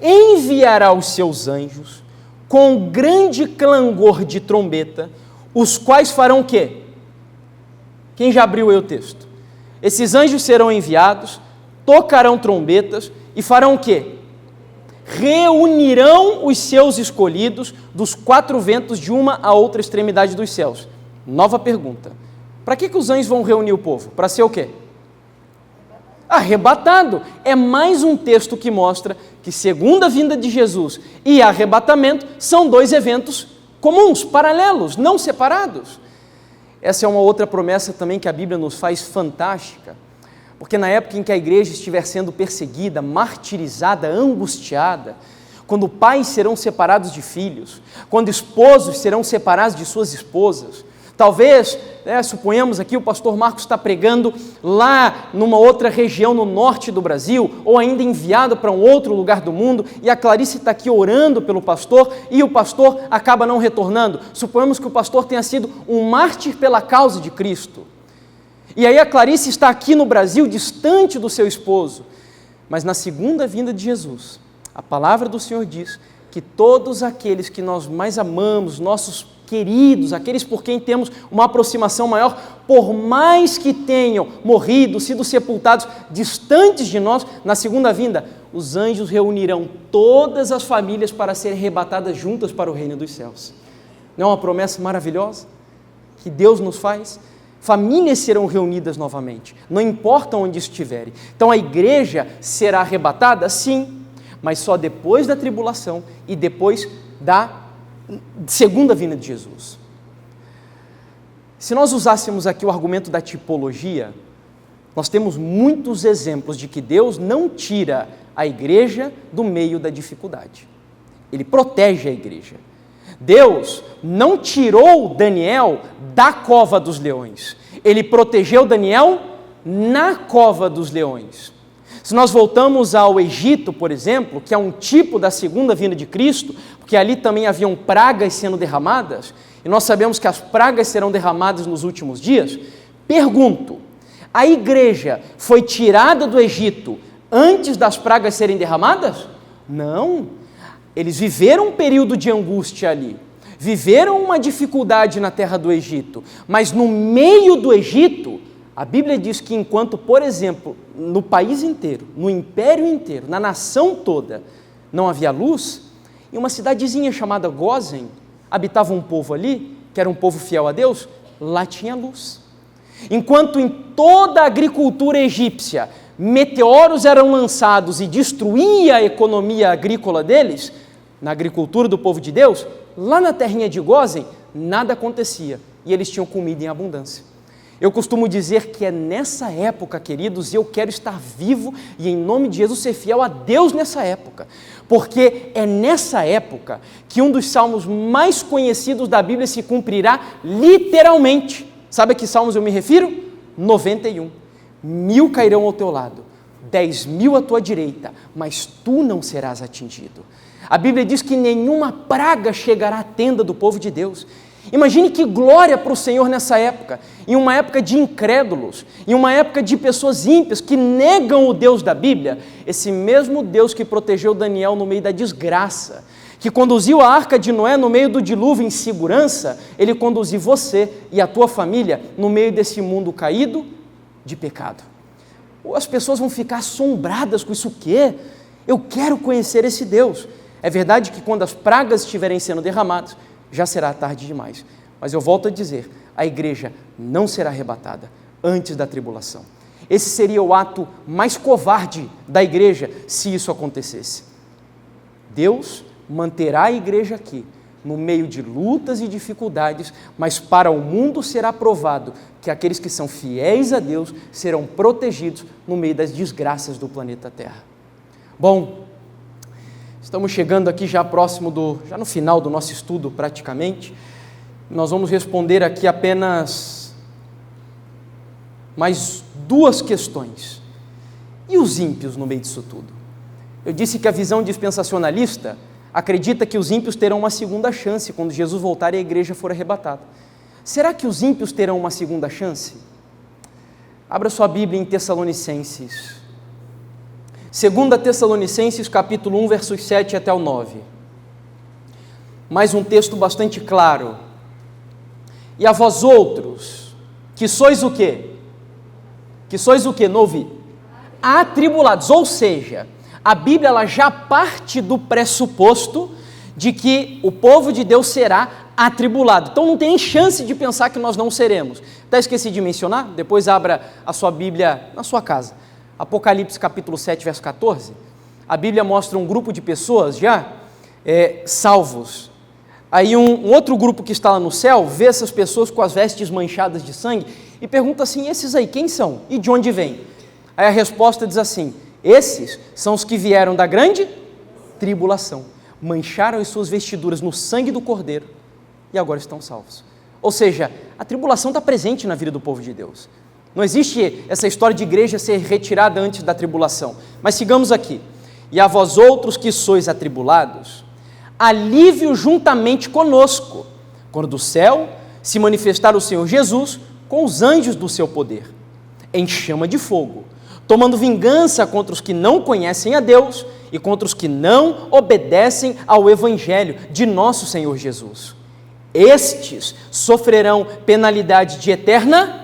enviará os seus anjos com grande clangor de trombeta, os quais farão o quê? Quem já abriu aí o texto? Esses anjos serão enviados, tocarão trombetas e farão o quê? Reunirão os seus escolhidos dos 4 ventos de uma a outra extremidade dos céus. Nova pergunta. Para que os anjos vão reunir o povo? Para ser o quê? Arrebatado. É mais um texto que mostra que segunda vinda de Jesus e arrebatamento são 2 eventos comuns, paralelos, não separados. Essa é uma outra promessa também que a Bíblia nos faz fantástica, porque na época em que a igreja estiver sendo perseguida, martirizada, angustiada, quando pais serão separados de filhos, quando esposos serão separados de suas esposas, talvez, suponhamos aqui, o pastor Marcos está pregando lá numa outra região no norte do Brasil, ou ainda enviado para um outro lugar do mundo, e a Clarice está aqui orando pelo pastor, e o pastor acaba não retornando. Suponhamos que o pastor tenha sido um mártir pela causa de Cristo. E aí a Clarice está aqui no Brasil, distante do seu esposo. Mas na segunda vinda de Jesus, a palavra do Senhor diz que todos aqueles que nós mais amamos, nossos queridos, aqueles por quem temos uma aproximação maior, por mais que tenham morrido, sido sepultados distantes de nós, na segunda vinda, os anjos reunirão todas as famílias para serem arrebatadas juntas para o reino dos céus. Não é uma promessa maravilhosa que Deus nos faz? Famílias serão reunidas novamente, não importa onde estiverem. Então a igreja será arrebatada? Sim, mas só depois da tribulação e depois da segunda vinda de Jesus. Se nós usássemos aqui o argumento da tipologia, nós temos muitos exemplos de que Deus não tira a igreja do meio da dificuldade. Ele protege a igreja. Deus não tirou Daniel da cova dos leões. Ele protegeu Daniel na cova dos leões. Se nós voltamos ao Egito, por exemplo, que é um tipo da segunda vinda de Cristo, porque ali também haviam pragas sendo derramadas, e nós sabemos que as pragas serão derramadas nos últimos dias, pergunto, a igreja foi tirada do Egito antes das pragas serem derramadas? Não. Eles viveram um período de angústia ali, viveram uma dificuldade na terra do Egito, mas no meio do Egito, a Bíblia diz que enquanto, por exemplo, no país inteiro, no império inteiro, na nação toda, não havia luz, em uma cidadezinha chamada Gósen, habitava um povo ali, que era um povo fiel a Deus, lá tinha luz. Enquanto em toda a agricultura egípcia, meteoros eram lançados e destruía a economia agrícola deles, na agricultura do povo de Deus, lá na terrinha de Gósen, nada acontecia e eles tinham comida em abundância. Eu costumo dizer que é nessa época, queridos, eu quero estar vivo e em nome de Jesus ser fiel a Deus nessa época, porque é nessa época que um dos salmos mais conhecidos da Bíblia se cumprirá literalmente. Sabe a que salmos eu me refiro? 91. 1000 cairão ao teu lado, 10.000 à tua direita, mas tu não serás atingido. A Bíblia diz que nenhuma praga chegará à tenda do povo de Deus. Imagine que glória para o Senhor nessa época, em uma época de incrédulos, em uma época de pessoas ímpias que negam o Deus da Bíblia, esse mesmo Deus que protegeu Daniel no meio da desgraça, que conduziu a arca de Noé no meio do dilúvio em segurança, ele conduziu você e a tua família no meio desse mundo caído de pecado. As pessoas vão ficar assombradas com isso. O quê? Eu quero conhecer esse Deus. É verdade que quando as pragas estiverem sendo derramadas, já será tarde demais. Mas eu volto a dizer, a igreja não será arrebatada antes da tribulação. Esse seria o ato mais covarde da igreja se isso acontecesse. Deus manterá a igreja aqui, no meio de lutas e dificuldades, mas para o mundo será provado que aqueles que são fiéis a Deus serão protegidos no meio das desgraças do planeta Terra. Bom, estamos chegando aqui já no final do nosso estudo praticamente. Nós vamos responder aqui apenas mais 2 questões. E os ímpios no meio disso tudo? Eu disse que a visão dispensacionalista acredita que os ímpios terão uma segunda chance quando Jesus voltar e a igreja for arrebatada. Será que os ímpios terão uma segunda chance? Abra sua Bíblia em Tessalonicenses. 2 Tessalonicenses, capítulo 1, versos 7 até o 9. Mais um texto bastante claro. E a vós outros, que sois o quê? Que sois o quê? Não ouvi. Atribulados, ou seja, a Bíblia ela já parte do pressuposto de que o povo de Deus será atribulado. Então não tem chance de pensar que nós não seremos. Até esqueci de mencionar, depois abra a sua Bíblia na sua casa. Apocalipse capítulo 7, verso 14. A Bíblia mostra um grupo de pessoas já salvos. Aí um outro grupo que está lá no céu vê essas pessoas com as vestes manchadas de sangue e pergunta assim, esses aí quem são? E de onde vêm? Aí a resposta diz assim, esses são os que vieram da grande tribulação, mancharam as suas vestiduras no sangue do Cordeiro e agora estão salvos. Ou seja, a tribulação está presente na vida do povo de Deus. Não existe essa história de igreja ser retirada antes da tribulação. Mas sigamos aqui. E a vós outros que sois atribulados, alívio juntamente conosco, quando do céu se manifestar o Senhor Jesus com os anjos do seu poder, em chama de fogo, tomando vingança contra os que não conhecem a Deus e contra os que não obedecem ao Evangelho de nosso Senhor Jesus. Estes sofrerão penalidade de eterna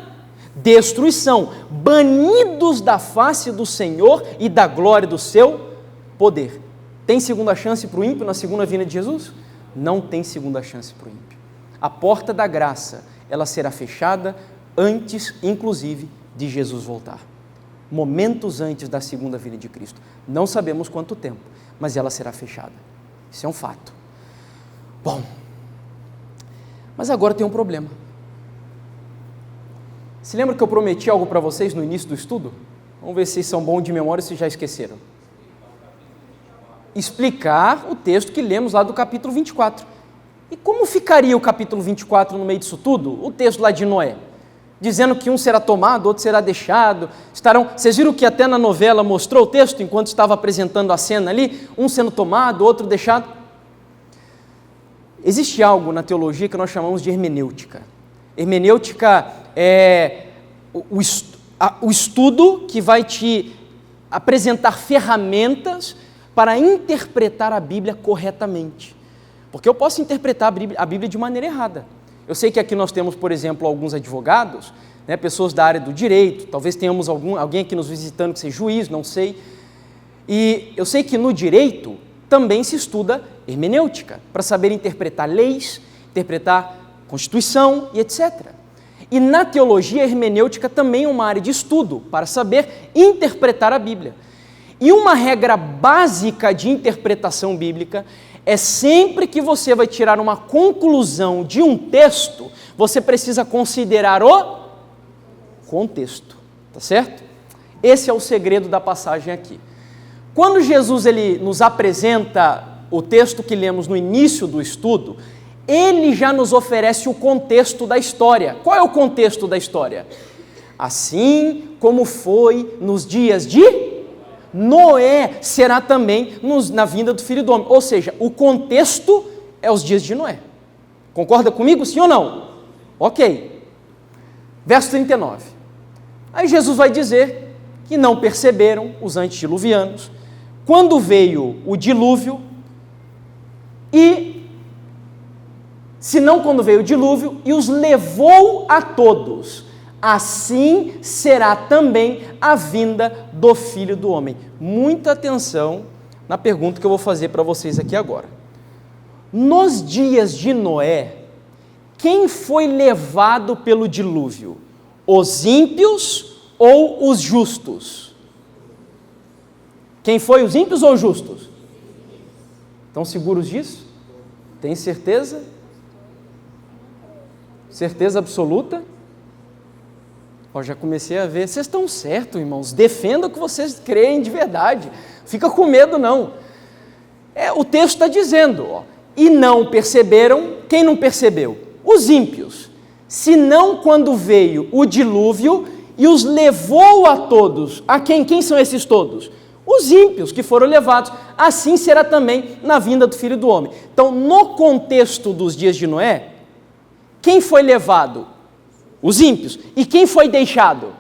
destruição, banidos da face do Senhor e da glória do seu poder. Tem segunda chance para o ímpio na segunda vinda de Jesus? Não tem segunda chance para o ímpio. A porta da graça, ela será fechada antes, inclusive, de Jesus voltar. Momentos antes da segunda vinda de Cristo. Não sabemos quanto tempo, mas ela será fechada. Isso é um fato. Bom, mas agora tem um problema. Se lembra que eu prometi algo para vocês no início do estudo? Vamos ver se vocês são bons de memória ou se já esqueceram. Explicar o texto que lemos lá do capítulo 24. E como ficaria o capítulo 24 no meio disso tudo? O texto lá de Noé. Dizendo que um será tomado, outro será deixado. Vocês viram que até na novela mostrou o texto, enquanto estava apresentando a cena ali, um sendo tomado, outro deixado. Existe algo na teologia que nós chamamos de hermenêutica. Hermenêutica é o estudo que vai te apresentar ferramentas para interpretar a Bíblia corretamente. Porque eu posso interpretar a Bíblia de maneira errada. Eu sei que aqui nós temos, por exemplo, alguns advogados, pessoas da área do direito, talvez tenhamos alguém aqui nos visitando que seja juiz, não sei. E eu sei que no direito também se estuda hermenêutica, para saber interpretar leis, interpretar Constituição e etc. E na teologia, a hermenêutica também é uma área de estudo, para saber interpretar a Bíblia. E uma regra básica de interpretação bíblica é sempre que você vai tirar uma conclusão de um texto, você precisa considerar o contexto, tá certo? Esse é o segredo da passagem aqui. Quando Jesus ele nos apresenta o texto que lemos no início do estudo, ele já nos oferece o contexto da história. Qual é o contexto da história? assim como foi nos dias de Noé, será também na vinda do Filho do Homem. Ou seja, o contexto é os dias de Noé. Concorda comigo, sim ou não? Ok. Verso 39. Aí Jesus vai dizer que não perceberam os antediluvianos quando veio o dilúvio e, se não quando veio o dilúvio, e os levou a todos. Assim será também a vinda do Filho do Homem. Muita atenção na pergunta que eu vou fazer para vocês aqui agora. Nos dias de Noé, quem foi levado pelo dilúvio? Os ímpios ou os justos? Quem foi, os ímpios ou os justos? Estão seguros disso? Tem certeza? Certeza absoluta? Já comecei a ver, vocês estão certos, irmãos, defenda o que vocês creem de verdade, fica com medo não. O texto está dizendo, e não perceberam, quem não percebeu? Os ímpios, senão quando veio o dilúvio e os levou a todos. A quem? Quem são esses todos? Os ímpios que foram levados, assim será também na vinda do Filho do Homem. Então, no contexto dos dias de Noé, quem foi levado? Os ímpios. E quem foi deixado?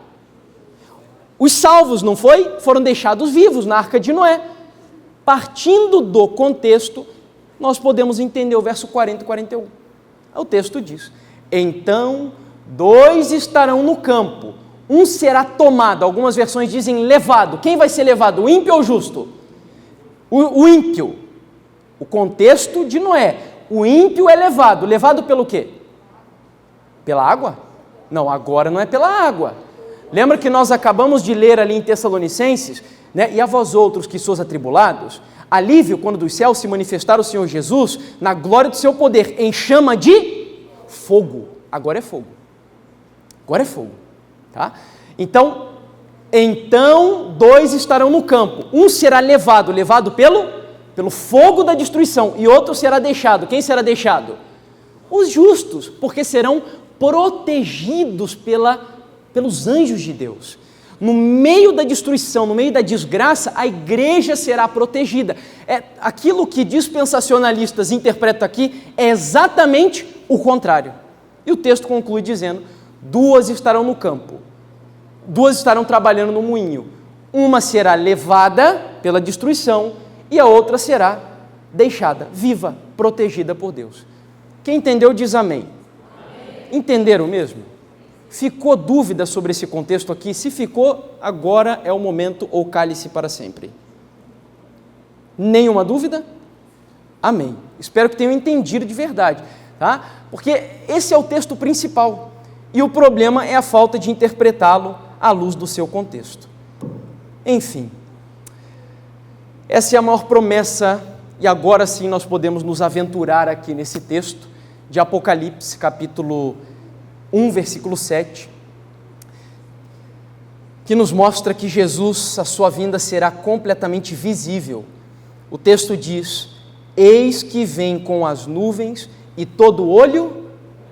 Os salvos, não foi? Foram deixados vivos na arca de Noé. Partindo do contexto, nós podemos entender o verso 40 e 41. O texto diz, então 2 estarão no campo, um será tomado, algumas versões dizem levado. Quem vai ser levado, o ímpio ou o justo? O ímpio. O contexto de Noé, o ímpio é levado pelo quê? Pela água? Não, agora não é pela água. Lembra que nós acabamos de ler ali em Tessalonicenses, né? E a vós outros que sois atribulados, alívio quando dos céus se manifestar o Senhor Jesus na glória do seu poder, em chama de fogo. Agora é fogo. Agora é fogo. Tá? Então 2 estarão no campo. Um será levado pelo fogo da destruição, e outro será deixado. Quem será deixado? Os justos, porque serão protegidos pelos anjos de Deus. No meio da destruição, no meio da desgraça, a igreja será protegida. Aquilo que dispensacionalistas interpretam aqui é exatamente o contrário. E o texto conclui dizendo, 2 estarão no campo, 2 estarão trabalhando no moinho. Uma será levada pela destruição e a outra será deixada, viva, protegida por Deus. Quem entendeu diz amém. Entenderam mesmo? Ficou dúvida sobre esse contexto aqui? Se ficou, agora é o momento, ou cale-se para sempre. Nenhuma dúvida? Amém. Espero que tenham entendido de verdade, tá? Porque esse é o texto principal, e o problema é a falta de interpretá-lo à luz do seu contexto. Enfim, essa é a maior promessa, e agora sim nós podemos nos aventurar aqui nesse texto de Apocalipse, capítulo 1, versículo 7, que nos mostra que Jesus, a sua vinda será completamente visível. O texto diz, eis que vem com as nuvens e todo olho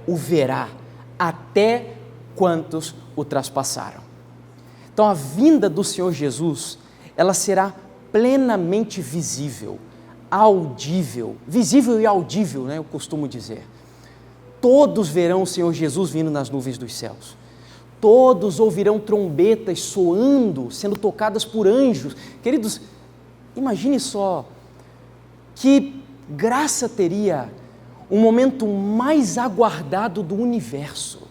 o verá, até quantos o traspassaram. Então a vinda do Senhor Jesus, ela será plenamente visível, audível, visível e audível, né, eu costumo dizer. Todos verão o Senhor Jesus vindo nas nuvens dos céus. Todos ouvirão trombetas soando, sendo tocadas por anjos. Queridos, imagine só que graça teria o momento mais aguardado do universo,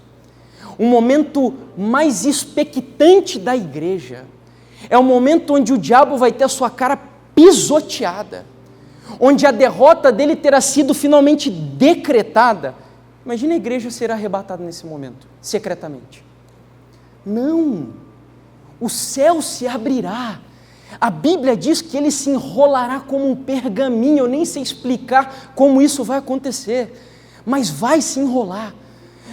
o momento mais expectante da igreja. É o momento onde o diabo vai ter a sua cara pisoteada, onde a derrota dele terá sido finalmente decretada. Imagina a igreja ser arrebatada nesse momento, secretamente. Não, o céu se abrirá. A Bíblia diz que ele se enrolará como um pergaminho. Eu nem sei explicar como isso vai acontecer, mas vai se enrolar.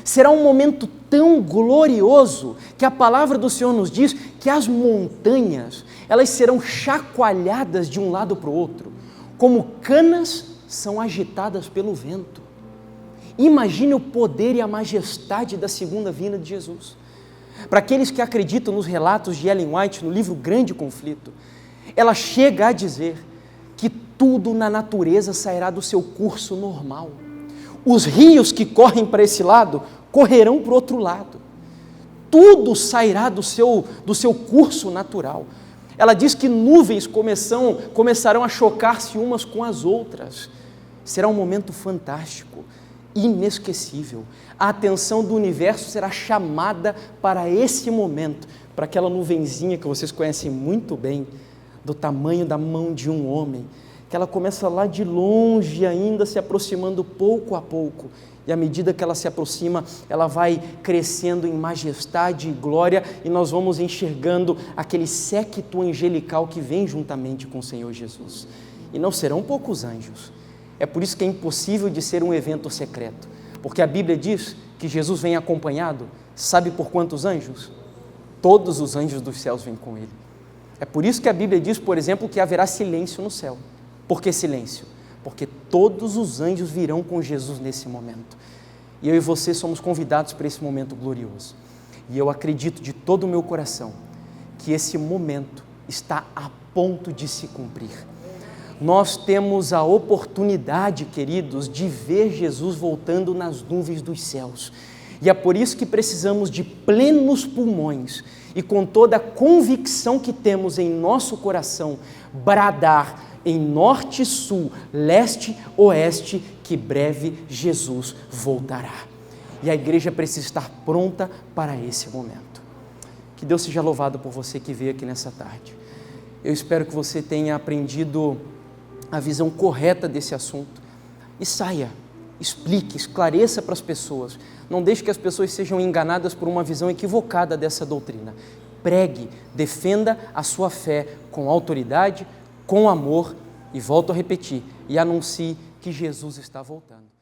Será um momento tão glorioso que a palavra do Senhor nos diz que as montanhas, elas serão chacoalhadas de um lado para o outro, como canas são agitadas pelo vento. Imagine o poder e a majestade da segunda vinda de Jesus. Para aqueles que acreditam nos relatos de Ellen White no livro Grande Conflito, ela chega a dizer que tudo na natureza sairá do seu curso normal. Os rios que correm para esse lado correrão para o outro lado. Tudo sairá do seu curso natural. Ela diz que nuvens começarão a chocar-se umas com as outras. Será um momento fantástico, inesquecível. A atenção do universo será chamada para esse momento, para aquela nuvenzinha que vocês conhecem muito bem, do tamanho da mão de um homem, que ela começa lá de longe ainda, se aproximando pouco a pouco, e à medida que ela se aproxima, ela vai crescendo em majestade e glória, e nós vamos enxergando aquele séquito angelical que vem juntamente com o Senhor Jesus. E não serão poucos anjos. É por isso que é impossível de ser um evento secreto, porque a Bíblia diz que Jesus vem acompanhado, sabe por quantos anjos? Todos os anjos dos céus vêm com ele. É por isso que a Bíblia diz, por exemplo, que haverá silêncio no céu. Por que silêncio? Porque todos os anjos virão com Jesus nesse momento. E eu e você somos convidados para esse momento glorioso. E eu acredito de todo o meu coração que esse momento está a ponto de se cumprir. Nós temos a oportunidade, queridos, de ver Jesus voltando nas nuvens dos céus. E é por isso que precisamos de plenos pulmões e com toda a convicção que temos em nosso coração, bradar em norte, sul, leste, oeste, que breve Jesus voltará. E a igreja precisa estar pronta para esse momento. Que Deus seja louvado por você que veio aqui nessa tarde. Eu espero que você tenha aprendido a visão correta desse assunto e saia, explique, esclareça para as pessoas. Não deixe que as pessoas sejam enganadas por uma visão equivocada dessa doutrina. Pregue, defenda a sua fé com autoridade, com amor, e volto a repetir, e anuncie que Jesus está voltando.